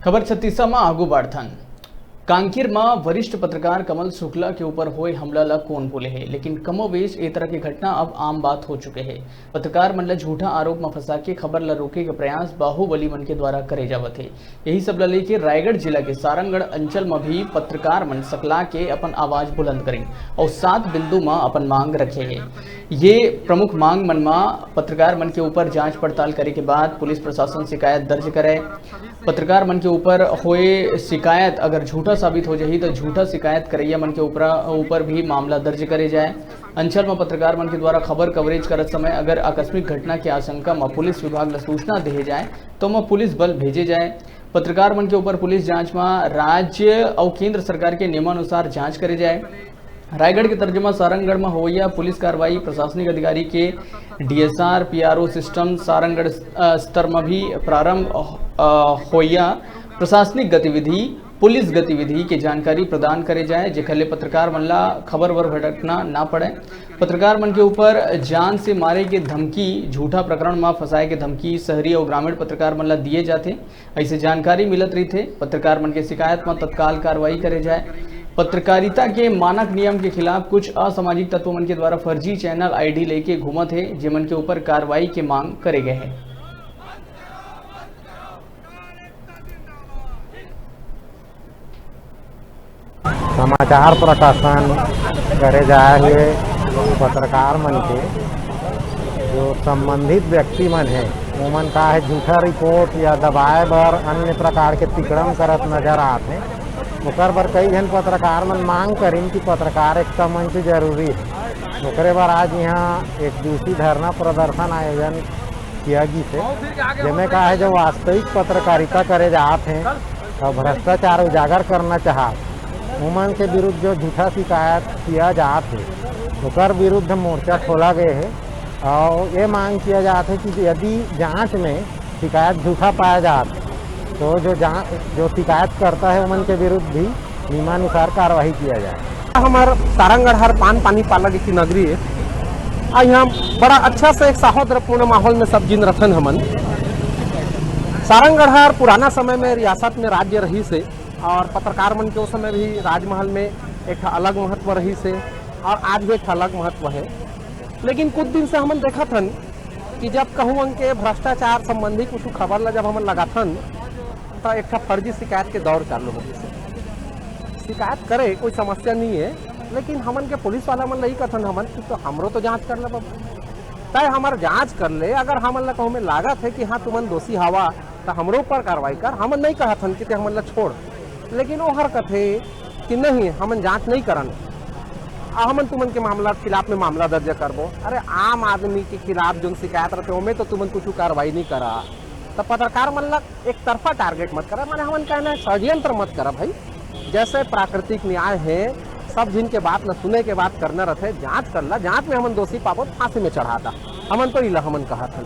खबर छत्तीसा में आगू बढ़थन। कांकेर में वरिष्ठ पत्रकार कमल शुक्ला के ऊपर हुए हमला ला कौन बोले है, लेकिन कमोवेश ए तरह की घटना अब आम बात हो चुके हैं। पत्रकार मन ला झूठा आरोप में फंसा के खबर ला रोके के प्रयास बाहुबली मन के द्वारा करे जावत है। यही सब ला लेके रायगढ़ जिला के सारंगढ़ अंचल में भी पत्रकार मन सकला के अपन आवाज बुलंद करें और 7 बिंदु में अपन मांग रखे है। ये प्रमुख मांग मन में पत्रकार मन के ऊपर जांच पड़ताल करे के बाद पुलिस प्रशासन शिकायत दर्ज करे। पत्रकार मन के ऊपर हुए शिकायत अगर झूठा साबित हो जाही तो झूठा शिकायत करैया मन के ऊपर भी मामला दर्ज करे जाए। अंचल में पत्रकार मन के द्वारा खबर कवरेज करत समय अगर आकस्मिक घटना की आशंका में पुलिस विभाग ला सूचना दे जाए तो में पुलिस बल भेजे जाए। पत्रकार मन के ऊपर पुलिस जांच में राज्य और केंद्र सरकार के नियमानुसार जांच करे जाए। रायगढ़ के तर्जमा सारंगढ़ में होया पुलिस कार्रवाई प्रशासनिक अधिकारी के डीएसआर पीआरओ सिस्टम सारंगढ़ स्तर में भी प्रारंभ होया प्रशासनिक गतिविधि पुलिस गतिविधि की जानकारी प्रदान करे जाए, जेखले पत्रकार मन ला खबर वर भटकना ना पड़े। पत्रकार मन के ऊपर जान से मारे के धमकी झूठा प्रकरण में फंसाए के धमकी शहरी और ग्रामीण पत्रकार मन ला दिए जाते, ऐसे जानकारी मिलत रही थे। पत्रकार मन के शिकायत में तत्काल कार्रवाई करे जाए। पत्रकारिता के मानक नियम के खिलाफ कुछ असामाजिक तत्वों मन के द्वारा फर्जी चैनल आईडी लेके घूमत है, जिमन के ऊपर कार्रवाई के मांग करे गए हैं। समाचार प्रकाशन करे जाए हुए पत्रकार मन के जो संबंधित व्यक्ति मन है उमन का है झूठा रिपोर्ट या दबाए बर अन्य प्रकार के तिकड़म करत नजर आते। ओकर बर कई जन पत्रकार मन मांग करें कि पत्रकार एकता मंच जरूरी है। ओकरे बर आज यहाँ एक दूसरी धरना प्रदर्शन आयोजन किया गई थे, जिसमें कहा है जो वास्तविक पत्रकारिता करे जाते हैं और भ्रष्टाचार उजागर करना चाहते उमन के विरुद्ध जो झूठा शिकायत किया जाता है उकर विरुद्ध मोर्चा खोला गया है और ये मांग किया जाता है कि यदि जांच में शिकायत झूठा पाया जाता तो जो शिकायत करता है उमन के विरुद्ध भी नियमानुसार कार्रवाई किया जाए। हमार सारंगढ़ हर पानी पालक की नगरी है। यहाँ बड़ा अच्छा से एक सौहार्दपूर्ण माहौल में सब जिन रथन हमन सारंगढ़ हर पुराना समय में रियासत में राज्य रही से और पत्रकार मन के उस समय भी राजमहल में एक अलग महत्व रही से और आज भी एक अलग महत्व है। लेकिन कुछ दिन से हमन देखा थन कि जब कहूँ के भ्रष्टाचार संबंधी कुछ खबर ला जब हमन लगा थन तो एक फर्जी शिकायत के दौर चालू हो गई। शिकायत करे कोई समस्या नहीं है, लेकिन हमन के पुलिस वाला मन लही कथन हमन तो हमरो तो जांच कर ले बाबू तय हमार जांच कर ले। अगर हमन ला कहूँ में लागत है कि हाँ तुमन दोषी हवा तो हमरो ऊपर कार्रवाई कर। हमन नहीं कहा थन कि हमन ला छोड़, लेकिन वो हरकत है कि नहीं हमन जांच नहीं करन हमन तुमन के मामला खिलाफ में मामला दर्ज करबो। अरे आम आदमी के खिलाफ जो शिकायत रहते उनमें तो तुमन कुछ कार्रवाई नहीं करा तो पत्रकार मन ला एक तरफा टारगेट मत करा। माने हमन कहना है षड्यंत्र मत करा भाई। जैसे प्राकृतिक न्याय है सब जिन के बात न सुने के बात करना रहते, जांच कर ला, जांच में हमन दोषी पाबो फांसी में चढ़ाता हमन तो इला हमन कहा था।